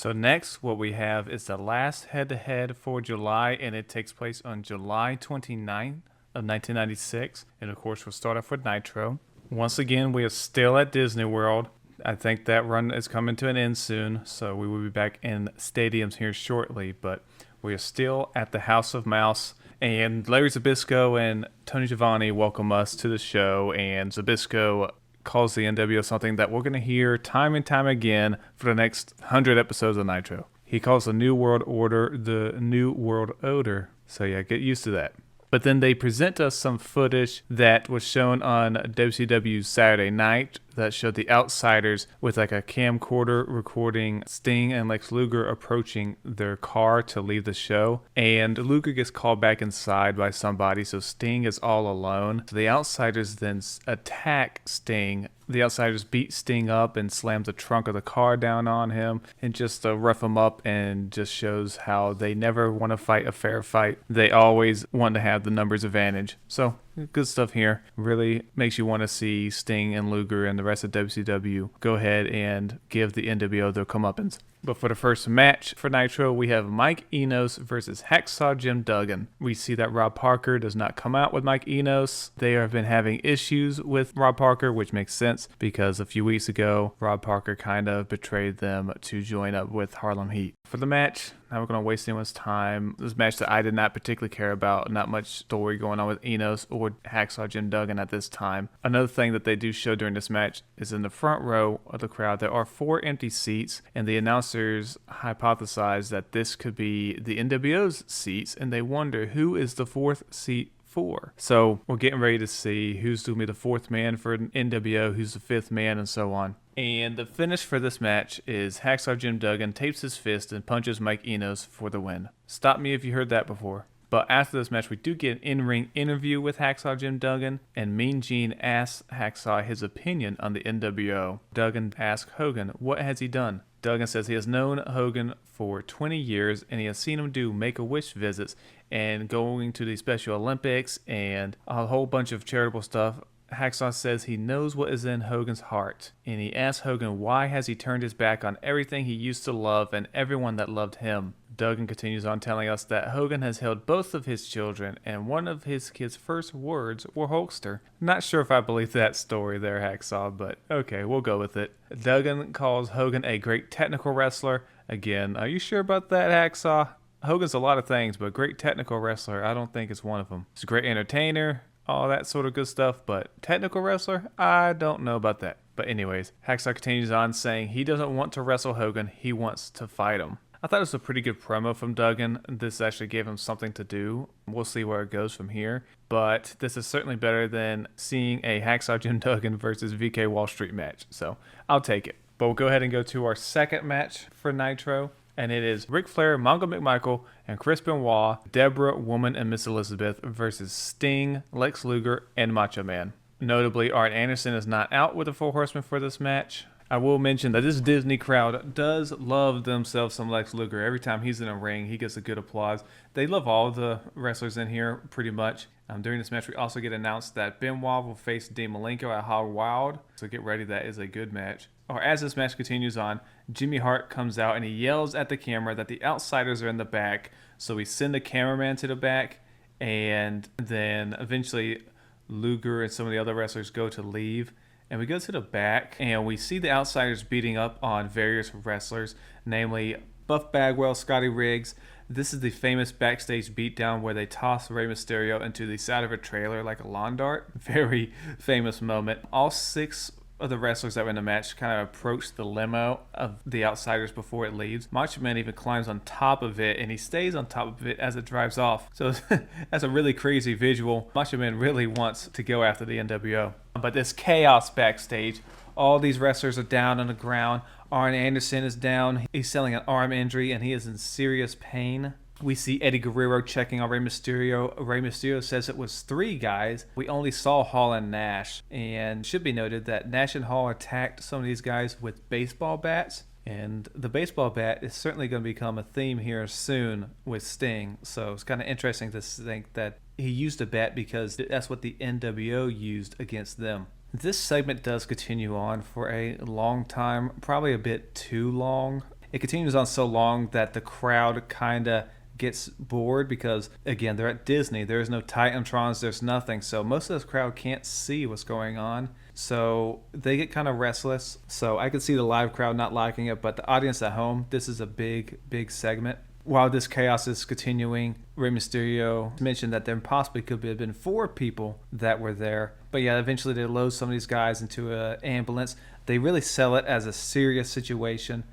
So next, what we have is the last head-to-head for July, and it takes place on July 29th of 1996. And of course, we'll start off with Nitro. Once again, we are still at Disney World. I think that run is coming to an end soon, so we will be back in stadiums here shortly. But we are still at the House of Mouse, and Larry Zbyszko and Tony Schiavone welcome us to the show, and Zbyszko calls the NWO something that we're going to hear time and time again for the next 100 episodes of Nitro. He calls the New World Order the New World Odor. So yeah, get used to that. But then they present us some footage that was shown on WCW Saturday Night that showed the Outsiders with like a camcorder recording Sting and Lex Luger approaching their car to leave the show. And Luger gets called back inside by somebody, so Sting is all alone. So the Outsiders then attack Sting. The Outsiders beat Sting up and slam the trunk of the car down on him and just rough him up, and just shows how they never want to fight a fair fight. They always want to have the numbers advantage. So good stuff here. Really makes you want to see Sting and Luger and the rest of WCW go ahead and give the NWO their comeuppance. But for the first match for Nitro, we have Mike Enos versus Hacksaw Jim Duggan. We see that Rob Parker does not come out with Mike Enos. They have been having issues with Rob Parker, which makes sense because a few weeks ago, Rob Parker kind of betrayed them to join up with Harlem Heat. For the match, not going to waste anyone's time. This match that I did not particularly care about. Not much story going on with Enos or Hacksaw Jim Duggan at this time. Another thing that they do show during this match is in the front row of the crowd, there are 4 empty seats, and the announcers hypothesize that this could be the NWO's seats, and they wonder who is the 4th seat for. So we're getting ready to see who's going to be the 4th man for NWO, who's the 5th man, and so on. And the finish for this match is Hacksaw Jim Duggan tapes his fist and punches Mike Enos for the win. Stop me if you heard that before. But after this match, we do get an in-ring interview with Hacksaw Jim Duggan, and Mean Gene asks Hacksaw his opinion on the NWO. Duggan asks Hogan, what has he done? Duggan says he has known Hogan for 20 years, and he has seen him do Make-A-Wish visits and going to the Special Olympics and a whole bunch of charitable stuff. Hacksaw says he knows what is in Hogan's heart, and he asks Hogan why has he turned his back on everything he used to love and everyone that loved him. Duggan continues on telling us that Hogan has held both of his children, and one of his kids' first words were Hulkster. Not sure if I believe that story there, Hacksaw, but okay, we'll go with it. Duggan calls Hogan a great technical wrestler. Again, are you sure about that, Hacksaw? Hogan's a lot of things, but great technical wrestler, I don't think it's one of them. He's a great entertainer, all that sort of good stuff, but technical wrestler, I don't know about that. But anyways, Hacksaw continues on saying he doesn't want to wrestle Hogan, he wants to fight him. I thought it was a pretty good promo from Duggan. This actually gave him something to do. We'll see where it goes from here. But this is certainly better than seeing a Hacksaw Jim Duggan versus VK Wall Street match. So I'll take it. But we'll go ahead and go to our second match for Nitro. And it is Ric Flair, Mongo McMichael, and Chris Benoit, Deborah, Woman, and Miss Elizabeth versus Sting, Lex Luger, and Macho Man. Notably, Arn Anderson is not out with the Four Horsemen for this match. I will mention that this Disney crowd does love themselves some Lex Luger. Every time he's in a ring, he gets a good applause. They love all the wrestlers in here pretty much. During this match, we also get announced that Benoit will face Dean Malenko at Hog Wild. So get ready, that is a good match. Or as this match continues on, Jimmy Hart comes out and he yells at the camera that the Outsiders are in the back. So we send the cameraman to the back, and then eventually Luger and some of the other wrestlers go to leave. And we go to the back, and we see the Outsiders beating up on various wrestlers, namely Buff Bagwell, Scotty Riggs. This is the famous backstage beatdown where they toss Rey Mysterio into the side of a trailer like a lawn dart. Very famous moment. All 6 of the wrestlers that were in the match kind of approach the limo of the Outsiders before it leaves. Macho Man even climbs on top of it, and he stays on top of it as it drives off. So that's a really crazy visual. Macho Man really wants to go after the NWO. But there's chaos backstage. All these wrestlers are down on the ground. Arn Anderson is down. He's selling an arm injury, and he is in serious pain. We see Eddie Guerrero checking on Rey Mysterio. Rey Mysterio says it was 3 guys. We only saw Hall and Nash. And it should be noted that Nash and Hall attacked some of these guys with baseball bats. And the baseball bat is certainly going to become a theme here soon with Sting. So it's kind of interesting to think that he used a bat because that's what the NWO used against them. This segment does continue on for a long time, probably a bit too long. it continues on so long that the crowd kind of gets bored because, again, they're at Disney. There's no Titantrons, there's nothing. So most of this crowd can't see what's going on. So they get kind of restless. So I could see the live crowd not liking it, but the audience at home, this is a big, big segment. While this chaos is continuing, Rey Mysterio mentioned that there possibly could have been 4 people that were there. But yeah, eventually they load some of these guys into an ambulance. They really sell it as a serious situation.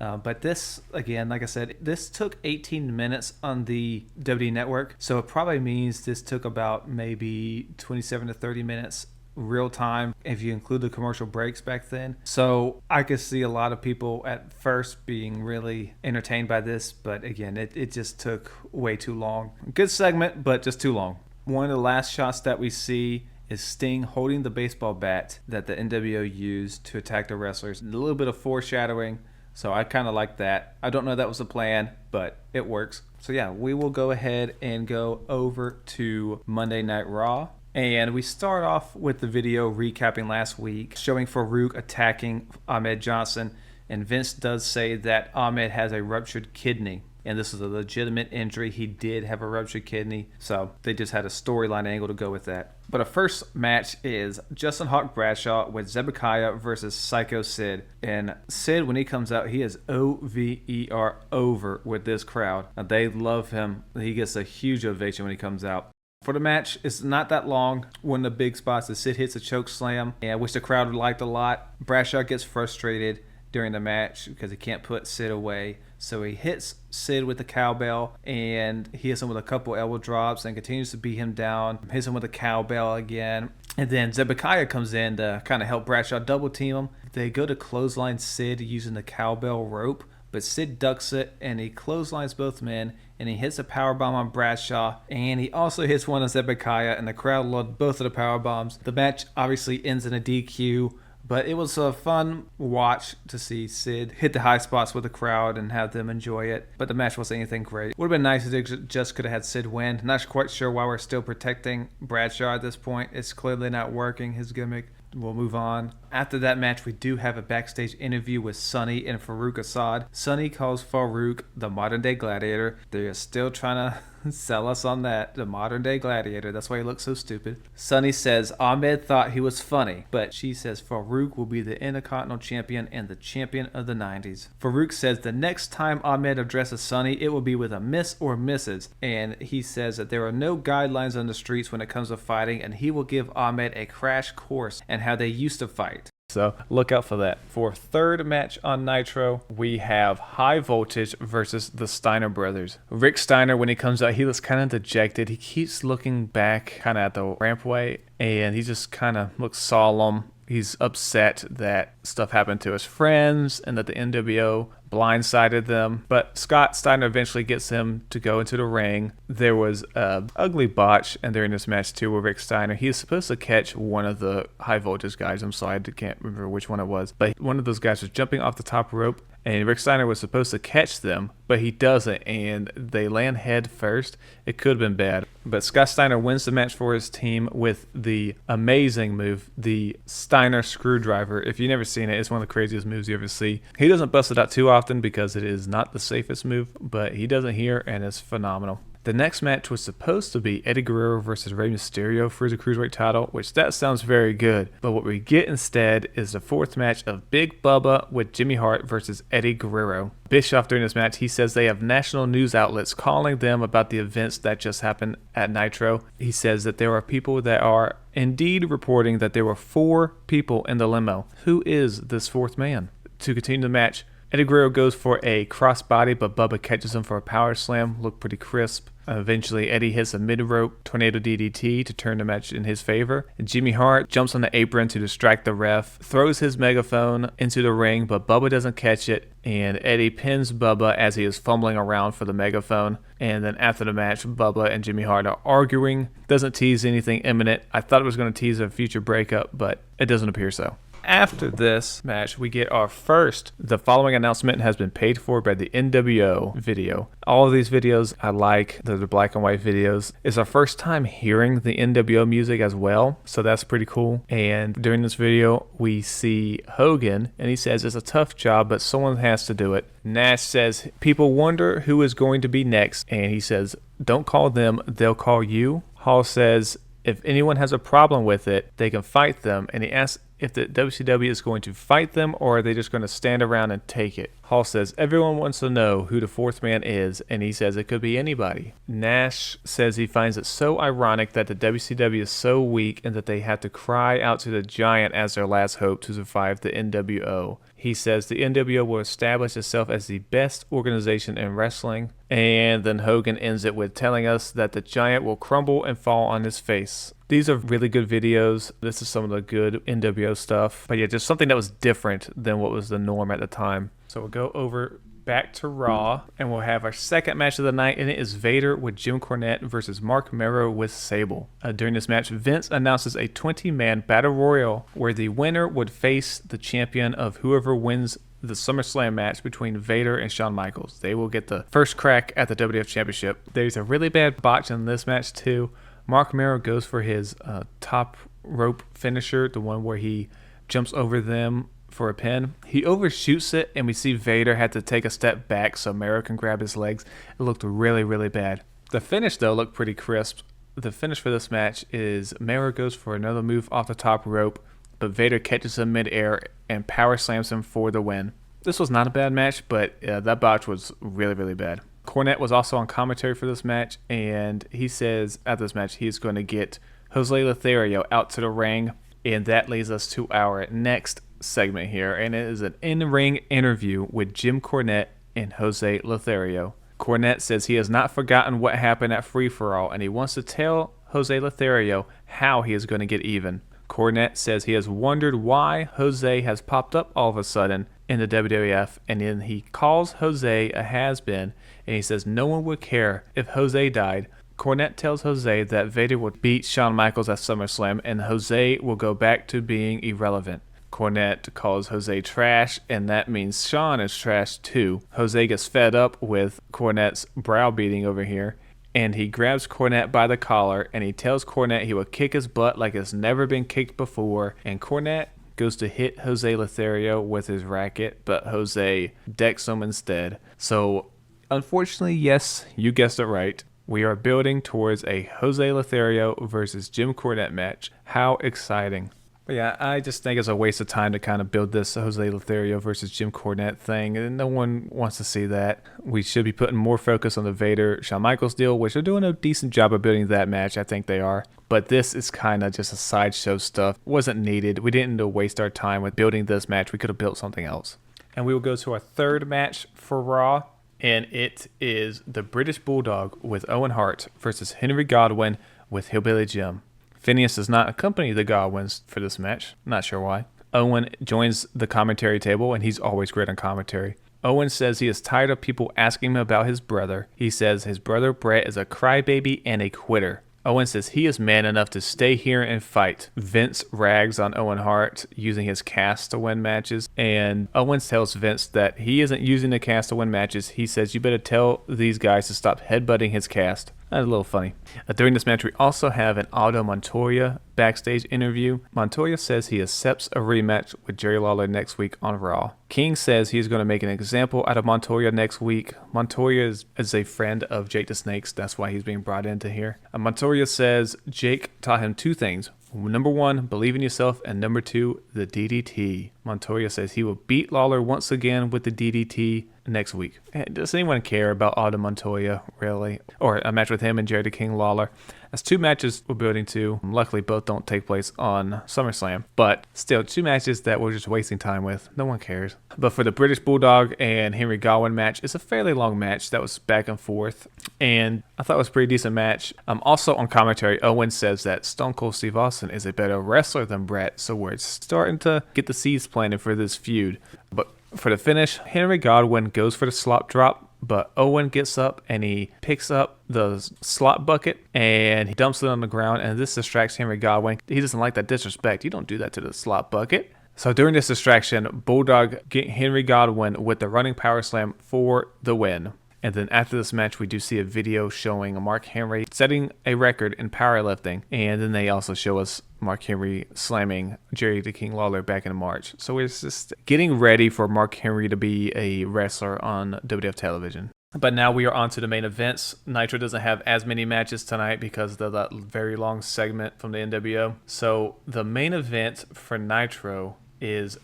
But this, again, like I said, this took 18 minutes on the WWE Network. So it probably means this took about maybe 27 to 30 minutes real time if you include the commercial breaks back then. So I could see a lot of people at first being really entertained by this, but again, it just took way too long. Good segment, but just too long. One of the last shots that we see is Sting holding the baseball bat that the NWO used to attack the wrestlers. A little bit of foreshadowing, so I kind of like that. I don't know if that was the plan, but it works. So yeah, we will go ahead and go over to Monday Night Raw. And we start off with the video recapping last week, showing Farouk attacking Ahmed Johnson. And Vince does say that Ahmed has a ruptured kidney. And this is a legitimate injury. He did have a ruptured kidney. So they just had a storyline angle to go with that. But our first match is Justin Hawk Bradshaw with Zebekiah versus Psycho Sid. And Sid, when he comes out, he is over over with this crowd. Now, they love him. He gets a huge ovation when he comes out. For the match, it's not that long. One of the big spots is Sid hits a choke slam, which the crowd liked a lot. Bradshaw gets frustrated during the match because he can't put Sid away. So he hits Sid with the cowbell, and he hits him with a couple elbow drops and continues to beat him down. Hits him with a cowbell again. And then Zebekiah comes in to kind of help Bradshaw double team him. They go to clothesline Sid using the cowbell rope, but Sid ducks it, and he clotheslines both men, and he hits a powerbomb on Bradshaw, and he also hits one on Zebekiah, and the crowd loved both of the powerbombs. The match obviously ends in a DQ, but it was a fun watch to see Sid hit the high spots with the crowd and have them enjoy it, but the match wasn't anything great. Would have been nice if they just could have had Sid win. Not quite sure why we're still protecting Bradshaw at this point. It's clearly not working, his gimmick. We'll move on. After that match, we do have a backstage interview with Sonny and Farouk Assad. Sonny calls Farouk the modern day gladiator. They're still trying to sell us on that, the modern day gladiator. That's why he looks so stupid. Sonny says Ahmed thought he was funny, but she says Farouk will be the Intercontinental Champion and the champion of the 90s. Farouk says the next time Ahmed addresses Sonny, it will be with a Miss or Mrs. And he says that there are no guidelines on the streets when it comes to fighting, and he will give Ahmed a crash course and how they used to fight. So look out for that. For third match on Nitro, we have High Voltage versus the Steiner brothers. Rick Steiner, when he comes out, he looks kind of dejected. He keeps looking back kind of at the rampway, and he just kind of looks solemn. He's upset that stuff happened to his friends and that the NWO blindsided them. But Scott Steiner eventually gets him to go into the ring. There was an ugly botch and during this match too with Rick Steiner. He is supposed to catch one of the High Voltage guys. I'm sorry, I can't remember which one it was. But one of those guys was jumping off the top rope, and Rick Steiner was supposed to catch them, but he doesn't, and they land head first. It could have been bad. But Scott Steiner wins the match for his team with the amazing move, the Steiner Screwdriver. If you've never seen it, it's one of the craziest moves you ever see. He doesn't bust it out too often because it is not the safest move, but he does it here, and it's phenomenal. The next match was supposed to be Eddie Guerrero versus Rey Mysterio for the Cruiserweight title, which that sounds very good. But what we get instead is the fourth match of Big Bubba with Jimmy Hart versus Eddie Guerrero. Bischoff during this match, he says they have national news outlets calling them about the events that just happened at Nitro. He says that there are people that are indeed reporting that there were 4 people in the limo. Who is this fourth man? To continue the match, Eddie Guerrero goes for a crossbody, but Bubba catches him for a power slam. Looked pretty crisp. Eventually, Eddie hits a mid-rope tornado DDT to turn the match in his favor. Jimmy Hart jumps on the apron to distract the ref, throws his megaphone into the ring, but Bubba doesn't catch it, and Eddie pins Bubba as he is fumbling around for the megaphone. And then after the match, Bubba and Jimmy Hart are arguing. Doesn't tease anything imminent. I thought it was going to tease a future breakup, but it doesn't appear so. After this match, we get our first. The following announcement has been paid for by the NWO video. All of these videos I like. They're the black and white videos. It's our first time hearing the NWO music as well, so that's pretty cool. And during this video, we see Hogan, and he says it's a tough job, but someone has to do it. Nash says, people wonder who is going to be next, and he says, don't call them, they'll call you. Hall says, if anyone has a problem with it, they can fight them, and he asks if the WCW is going to fight them or are they just going to stand around and take it. Hall says everyone wants to know who the fourth man is, and he says it could be anybody. Nash says he finds it so ironic that the WCW is so weak and that they have to cry out to the Giant as their last hope to survive the NWO. He says the NWO will establish itself as the best organization in wrestling, and then Hogan ends it with telling us that the Giant will crumble and fall on his face. These are really good videos. This is some of the good NWO stuff. But yeah, just something that was different than what was the norm at the time. So we'll go over back to Raw, and we'll have our second match of the night, and it is Vader with Jim Cornette versus Mark Mero with Sable. During this match, Vince announces a 20-man battle royal where the winner would face the champion of whoever wins the SummerSlam match between Vader and Shawn Michaels. They will get the first crack at the WWF Championship. There's a really bad botch in this match too. Mark Mero goes for his top rope finisher, the one where he jumps over them for a pin. He overshoots it, and we see Vader had to take a step back so Mero can grab his legs. It looked really, really bad. The finish, though, looked pretty crisp. The finish for this match is Mero goes for another move off the top rope, but Vader catches him midair and power slams him for the win. This was not a bad match, but that botch was really, really bad. Cornette was also on commentary for this match, and he says at this match he's going to get Jose Lothario out to the ring, and that leads us to our next segment here, and it is an in-ring interview with Jim Cornette and Jose Lothario. Cornette says he has not forgotten what happened at Free For All, and he wants to tell Jose Lothario how he is going to get even. Cornette says he has wondered why Jose has popped up all of a sudden in the WWF, and then he calls Jose a has-been, and he says no one would care if Jose died. Cornette tells Jose that Vader would beat Shawn Michaels at SummerSlam, and Jose will go back to being irrelevant. Cornette calls Jose trash, and that means Shawn is trash too. Jose gets fed up with Cornette's browbeating over here, and he grabs Cornette by the collar, and he tells Cornette he will kick his butt like it's never been kicked before, and Cornette goes to hit Jose Lothario with his racket, but Jose decks him instead. So, unfortunately, yes, you guessed it right. We are building towards a Jose Lothario versus Jim Cornette match. How exciting. But yeah, I just think it's a waste of time to kind of build this Jose Lothario versus Jim Cornette thing, and no one wants to see that. We should be putting more focus on the Vader-Shawn Michaels deal, which they're doing a decent job of building that match. I think they are. But this is kind of just a sideshow stuff. It wasn't needed. We didn't need to waste our time with building this match. We could have built something else. And we will go to our third match for Raw, and it is the British Bulldog with Owen Hart versus Henry Godwinn with Hillbilly Jim. Phineas does not accompany the Godwinns for this match. Not sure why. Owen joins the commentary table, and he's always great on commentary. Owen says he is tired of people asking him about his brother. He says his brother Brett is a crybaby and a quitter. Owen says he is man enough to stay here and fight. Vince rags on Owen Hart using his cast to win matches, and Owen tells Vince that he isn't using the cast to win matches. He says you better tell these guys to stop headbutting his cast. That's a little funny. During this match, we also have an Aldo Montoya backstage interview. Montoya says he accepts a rematch with Jerry Lawler next week on Raw. King says he's going to make an example out of Montoya next week. Montoya is a friend of Jake the Snake's. That's why he's being brought into here. Montoya says Jake taught him two things. Number one, believe in yourself, and number two, the DDT. Montoya says he will beat Lawler once again with the DDT next week. Does anyone care about Aldo Montoya, really? Or a match with him and Jerry the King Lawler? That's two matches we're building to. Luckily, both don't take place on SummerSlam. But still, two matches that we're just wasting time with. No one cares. But for the British Bulldog and Henry Godwinn match, it's a fairly long match that was back and forth. And I thought it was a pretty decent match. Also on commentary, Owen says that Stone Cold Steve Austin is a better wrestler than Brett. So we're starting to get the seeds planted for this feud. But for the finish, Henry Godwinn goes for the slop drop, but Owen gets up and he picks up the slop bucket and he dumps it on the ground, and this distracts Henry Godwinn. He doesn't like that disrespect. You don't do that to the slop bucket. So during this distraction, Bulldog get Henry Godwin with the running power slam for the win. And then after this match, we do see a video showing Mark Henry setting a record in powerlifting. And then they also show us Mark Henry slamming Jerry the King Lawler back in March. So we're just getting ready for Mark Henry to be a wrestler on WWF television. But now we are on to the main events. Nitro doesn't have as many matches tonight because of that very long segment from the NWO. So the main event for Nitro is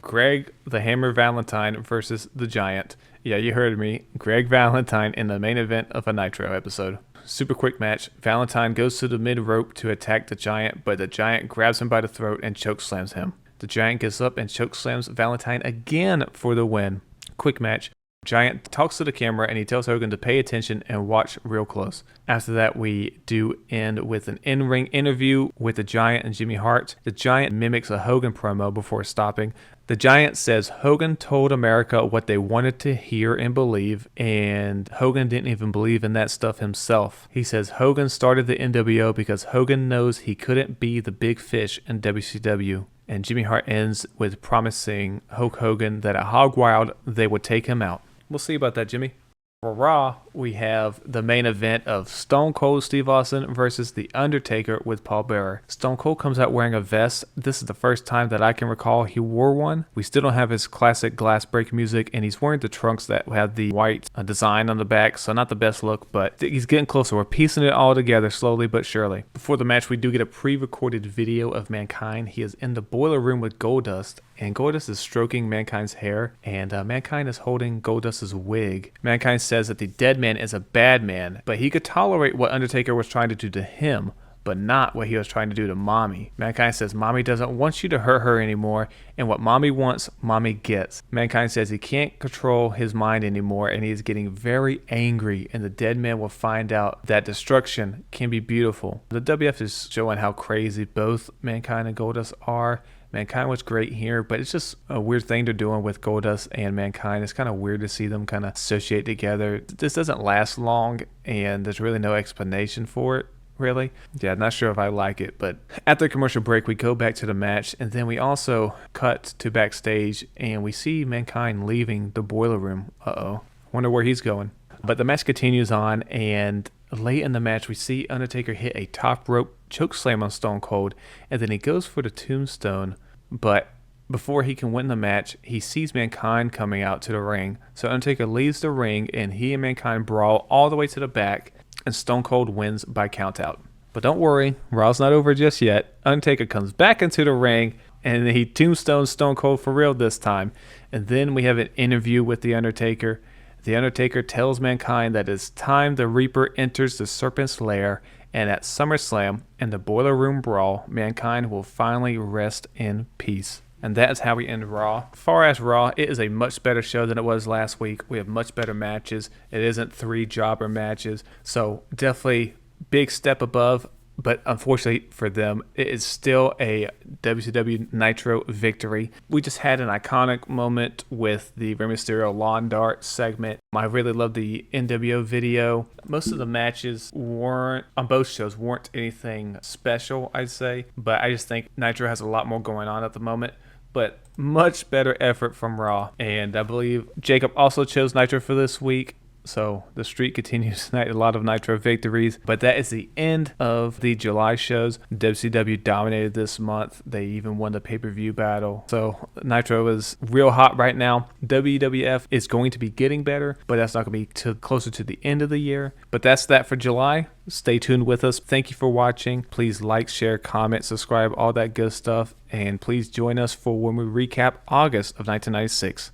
Greg the Hammer Valentine versus the Giant. Yeah, you heard me. Greg Valentine in the main event of a Nitro episode. Super quick match. Valentine goes to the mid rope to attack the Giant, but the Giant grabs him by the throat and chokeslams him. The Giant gets up and chokeslams Valentine again for the win. Quick match. Giant talks to the camera and he tells Hogan to pay attention and watch real close. After that, we do end with an in-ring interview with the Giant and Jimmy Hart. The Giant mimics a Hogan promo before stopping. The Giant says Hogan told America what they wanted to hear and believe, and Hogan didn't even believe in that stuff himself. He says Hogan started the NWO because Hogan knows he couldn't be the big fish in WCW. And Jimmy Hart ends with promising Hulk Hogan that at Hog Wild they would take him out. We'll see about that, Jimmy. For Raw, we have the main event of Stone Cold Steve Austin versus The Undertaker with Paul Bearer. Stone Cold comes out wearing a vest. This is the first time that I can recall he wore one. We still don't have his classic glass break music, and he's wearing the trunks that have the white design on the back, so not the best look, but he's getting closer. We're piecing it all together slowly but surely. Before the match, we do get a pre-recorded video of Mankind. He is in the boiler room with Goldust, and Goldust is stroking Mankind's hair, and Mankind is holding Goldust's wig. Mankind says that the dead man is a bad man, but he could tolerate what Undertaker was trying to do to him, but not what he was trying to do to Mommy. Mankind says Mommy doesn't want you to hurt her anymore, and what Mommy wants, Mommy gets. Mankind says he can't control his mind anymore, and he is getting very angry, and the dead man will find out that destruction can be beautiful. The WF is showing how crazy both Mankind and Goldust are. Mankind was great here, but it's just a weird thing they're doing with Goldust and Mankind. It's kind of weird to see them kind of associate together. This doesn't last long, and there's really no explanation for it, really. Yeah, not sure if I like it, but after the commercial break, we go back to the match, and then we also cut to backstage, and we see Mankind leaving the boiler room. Wonder where he's going. But the match continues on, and late in the match, we see Undertaker hit a top rope chokeslam on Stone Cold, and then he goes for the tombstone. But before he can win the match, he sees Mankind coming out to the ring. So Undertaker leaves the ring, and he and Mankind brawl all the way to the back, and Stone Cold wins by countout. But don't worry, Raw's not over just yet. Undertaker comes back into the ring, and he tombstones Stone Cold for real this time. And then we have an interview with The Undertaker. The Undertaker tells Mankind that it's time the Reaper enters the Serpent's Lair, and at SummerSlam, in the Boiler Room Brawl, Mankind will finally rest in peace. And that is how we end Raw. As far as Raw, it is a much better show than it was last week. We have much better matches. It isn't 3 jobber matches. So definitely big step above. But unfortunately for them, it is still a WCW Nitro victory. We just had an iconic moment with the Rey Mysterio lawn dart segment. I really love the NWO video. Most of the matches on both shows weren't anything special, I'd say. But I just think Nitro has a lot more going on at the moment. But much better effort from Raw. And I believe Jacob also chose Nitro for this week. So the streak continues tonight, a lot of Nitro victories. But that is the end of the July shows. WCW dominated this month. They even won the pay-per-view battle. So Nitro is real hot right now. WWF is going to be getting better, but that's not going to be till closer to the end of the year. But that's that for July. Stay tuned with us. Thank you for watching. Please like, share, comment, subscribe, all that good stuff. And please join us for when we recap August of 1996.